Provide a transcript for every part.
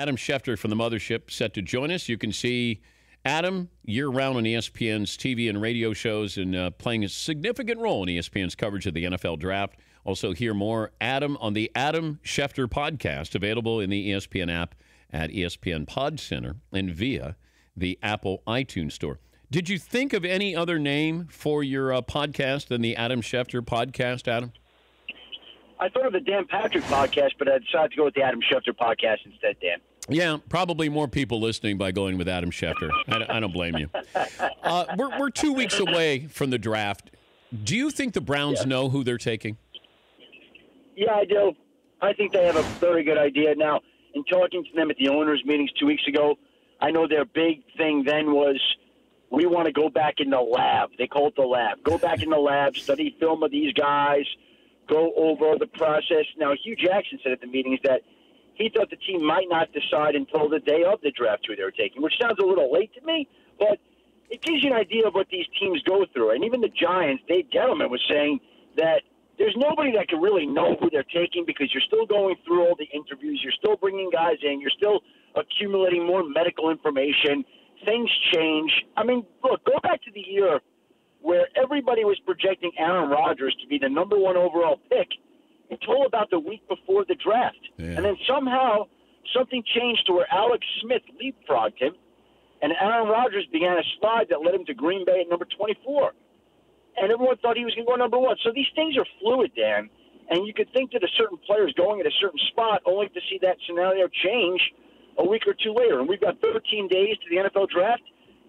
Adam Schefter from the Mothership set to join us. You can see Adam year-round on ESPN's TV and radio shows and playing a significant role in ESPN's coverage of the NFL Draft. Also hear more Adam on the Adam Schefter podcast, available in the ESPN app at ESPN Pod Center and via the Apple iTunes Store. Did you think of any other name for your podcast than the Adam Schefter podcast, Adam? I thought of the Dan Patrick podcast, but I decided to go with the Adam Schefter podcast instead, Dan. Yeah, probably more people listening by going with Adam Schefter. I don't blame you. We're 2 weeks away from the draft. Do you think the Browns know who they're taking? Yeah, I do. I think they have a very good idea. Now, in talking to them at the owners' meetings 2 weeks ago, I know their big thing then was, we want to go back in the lab. They call it the lab. Go back in the lab, study film of these guys, go over the process. Now, Hugh Jackson said at the meetings that he thought the team might not decide until the day of the draft who they were taking, which sounds a little late to me, but it gives you an idea of what these teams go through. And even the Giants, Dave Gettleman was saying that there's nobody that can really know who they're taking because you're still going through all the interviews. You're still bringing guys in. You're still accumulating more medical information. Things change. I mean, look, go back to the year where everybody was projecting Aaron Rodgers to be the number one overall pick until about the week before the draft. Yeah. And then somehow something changed to where Alex Smith leapfrogged him, and Aaron Rodgers began a slide that led him to Green Bay at number 24. And everyone thought he was going to go number one. So these things are fluid, Dan, and you could think that a certain player is going at a certain spot only to see that scenario change a week or two later. And we've got 13 days to the NFL draft.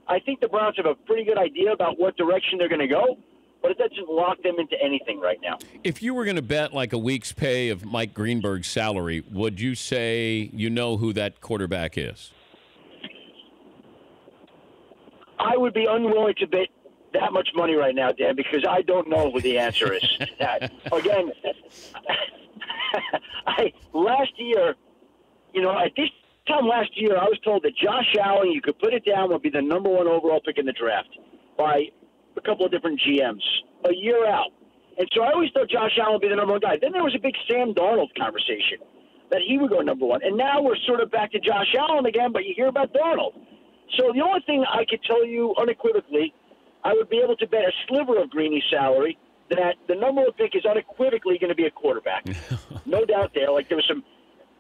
I think the Browns have a pretty good idea about what direction they're going to go, but it doesn't lock them into anything right now. If you were going to bet like a week's pay of Mike Greenberg's salary, would you say you know who that quarterback is? I would be unwilling to bet that much money right now, Dan, because I don't know who the answer is to that. Again, last year, at this time last year, I was told that Josh Allen, you could put it down, would be the number one overall pick in the draft by a couple of different GMs a year out. And so I always thought Josh Allen would be the number one guy. Then there was a big Sam Darnold conversation that he would go number one. And now we're sort of back to Josh Allen again, but you hear about Darnold. So the only thing I could tell you unequivocally, I would be able to bet a sliver of Greeny's salary that the number one pick is unequivocally going to be a quarterback. No doubt there. Like there was some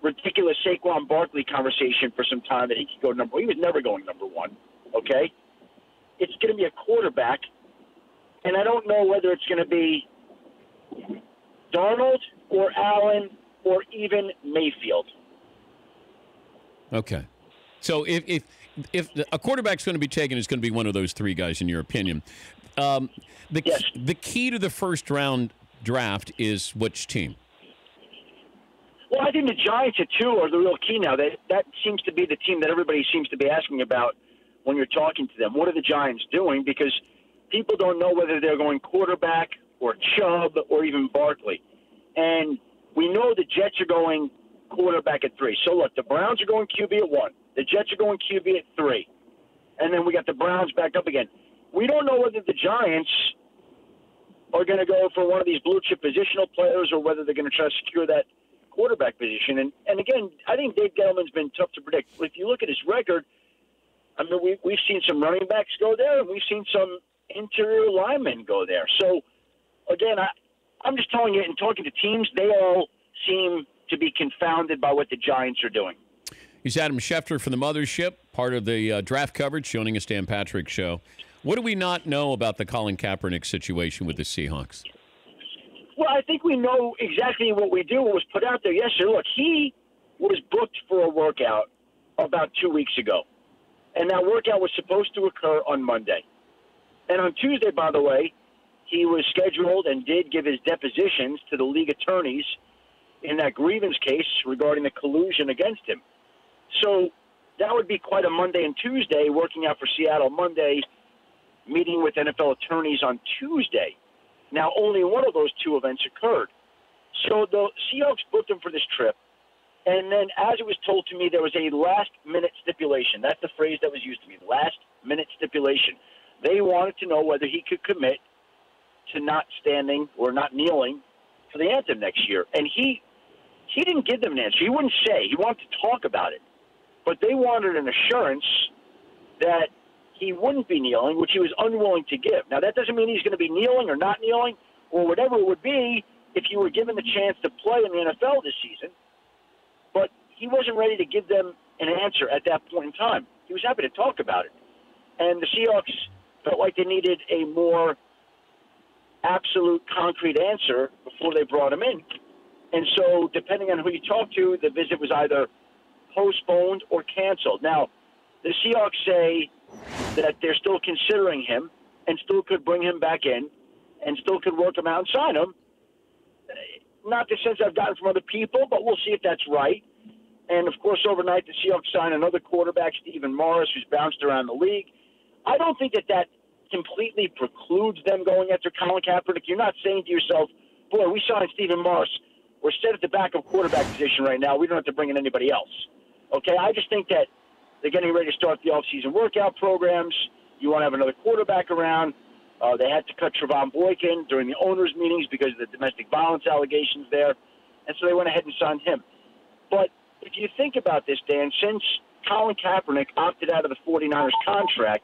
ridiculous Saquon Barkley conversation for some time that he could go number one. He was never going number one, okay? It's going to be a quarterback, and I don't know whether it's going to be Darnold or Allen or even Mayfield. Okay. So if a quarterback's going to be taken, it's going to be one of those three guys, in your opinion. Yes. The key to the first-round draft is which team? Well, I think the Giants at 2 are the real key now. That seems to be the team that everybody seems to be asking about when you're talking to them. What are the Giants doing? Because people don't know whether they're going quarterback or Chubb or even Barkley. And we know the Jets are going quarterback at 3. So, look, the Browns are going QB at 1. The Jets are going QB at 3. And then we got the Browns back up again. We don't know whether the Giants are going to go for one of these blue-chip positional players or whether they're going to try to secure that quarterback position. And again, I think Dave Gettleman's been tough to predict. If you look at his record, I mean, we've seen some running backs go there, and we've seen some interior linemen go there. So, again, I'm just telling you, and talking to teams, they all seem to be confounded by what the Giants are doing. He's Adam Schefter from the Mothership, part of the draft coverage, joining us Dan Patrick Show. What do we not know about the Colin Kaepernick situation with the Seahawks? Well, I think we know exactly what we do. What was put out there yesterday. Look, he was booked for a workout about 2 weeks ago, and that workout was supposed to occur on Monday. And on Tuesday, by the way, he was scheduled and did give his depositions to the league attorneys in that grievance case regarding the collusion against him. So that would be quite a Monday and Tuesday, working out for Seattle Monday, meeting with NFL attorneys on Tuesday. Now, only one of those two events occurred. So the Seahawks booked him for this trip, and then as it was told to me, there was a last-minute stipulation. That's the phrase that was used to me, last-minute stipulation. They wanted to know whether he could commit to not standing or not kneeling for the anthem next year. And he didn't give them an answer. He wouldn't say. He wanted to talk about it. but they wanted an assurance that he wouldn't be kneeling, which he was unwilling to give. Now, that doesn't mean he's going to be kneeling or not kneeling or whatever it would be if you were given the chance to play in the NFL this season, but he wasn't ready to give them an answer at that point in time. He was happy to talk about it. And the Seahawks felt like they needed a more absolute, concrete answer before they brought him in. And so, depending on who you talk to, the visit was either postponed or canceled. Now, the Seahawks say that they're still considering him and still could bring him back in and still could work him out and sign him. Not the sense I've gotten from other people, but we'll see if that's right. And, of course, overnight, the Seahawks signed another quarterback, Stephen Morris, who's bounced around the league. I don't think that completely precludes them going after Colin Kaepernick. You're not saying to yourself, boy, we signed Stephen Morris. We're set at the backup quarterback position right now. We don't have to bring in anybody else. Okay, I just think that they're getting ready to start the offseason workout programs. You want to have another quarterback around. They had to cut Trevon Boykin during the owners' meetings because of the domestic violence allegations there. And so they went ahead and signed him. But if you think about this, Dan, since Colin Kaepernick opted out of the 49ers contract,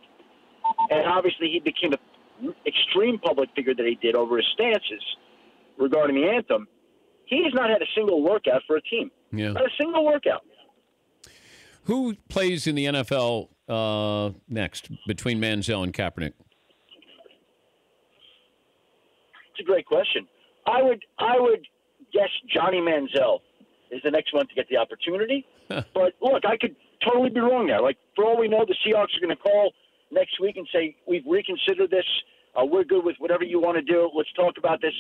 and obviously he became an extreme public figure that he did over his stances regarding the anthem, he has not had a single workout for a team. Yeah. Not a single workout. Who plays in the NFL next between Manziel and Kaepernick? It's a great question. I would guess Johnny Manziel is the next one to get the opportunity. But look, I could totally be wrong there. Like, for all we know, the Seahawks are going to call next week and say, we've reconsidered this. We're good with whatever you want to do. Let's talk about this.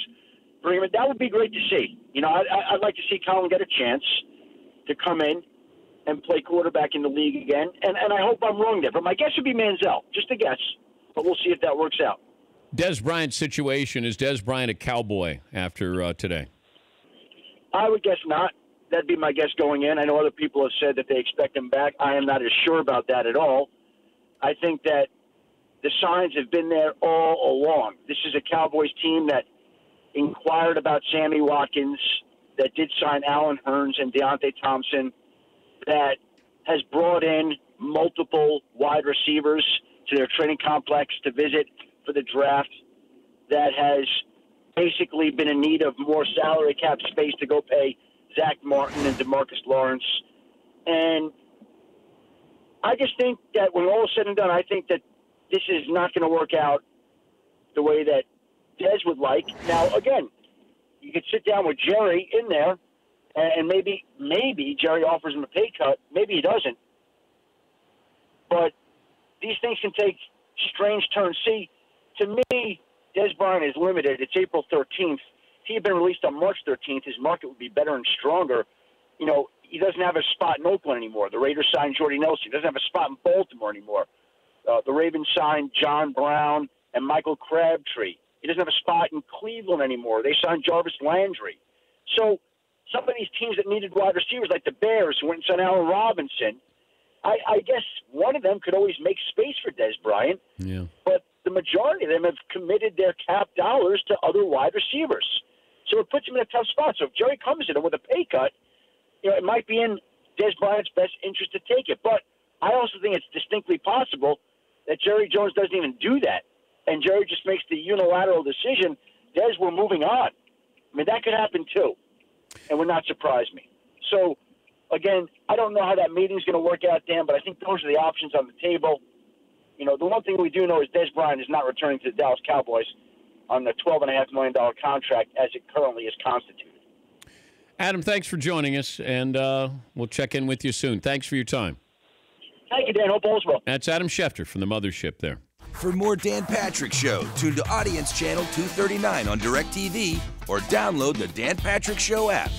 That would be great to see. You know, I'd like to see Colin get a chance to come in and play quarterback in the league again. And I hope I'm wrong there. But my guess would be Manziel. Just a guess. But we'll see if that works out. Dez Bryant's situation, is Dez Bryant a Cowboy after today? I would guess not. That'd be my guess going in. I know other people have said that they expect him back. I am not as sure about that at all. I think that the signs have been there all along. This is a Cowboys team that inquired about Sammy Watkins, that did sign Allen Hurns and Deontay Thompson, that has brought in multiple wide receivers to their training complex to visit for the draft, that has basically been in need of more salary cap space to go pay Zach Martin and DeMarcus Lawrence. And I just think that when all is said and done, I think that this is not going to work out the way that Dez would like. Now, again, you could sit down with Jerry in there, and maybe Jerry offers him a pay cut. Maybe he doesn't. But these things can take strange turns. See, to me, Dez Bryant is limited. It's April 13th. If he had been released on March 13th, his market would be better and stronger. You know, he doesn't have a spot in Oakland anymore. The Raiders signed Jordy Nelson. He doesn't have a spot in Baltimore anymore. The Ravens signed John Brown and Michael Crabtree. He doesn't have a spot in Cleveland anymore. They signed Jarvis Landry. So some of these teams that needed wide receivers, like the Bears, who went and signed Allen Robinson, I guess one of them could always make space for Dez Bryant. Yeah. But the majority of them have committed their cap dollars to other wide receivers. So it puts him in a tough spot. So if Jerry comes in with a pay cut, you know, it might be in Dez Bryant's best interest to take it. But I also think it's distinctly possible that Jerry Jones doesn't even do that, and Jerry just makes the unilateral decision, Dez, we're moving on. I mean, that could happen too, and would not surprise me. So, again, I don't know how that meeting's going to work out, Dan, but I think those are the options on the table. You know, the one thing we do know is Dez Bryant is not returning to the Dallas Cowboys on the $12.5 million contract as it currently is constituted. Adam, thanks for joining us, and we'll check in with you soon. Thanks for your time. Thank you, Dan. Hope all is well. That's Adam Schefter from the Mothership there. For more Dan Patrick Show, tune to Audience Channel 239 on DirecTV or download the Dan Patrick Show app.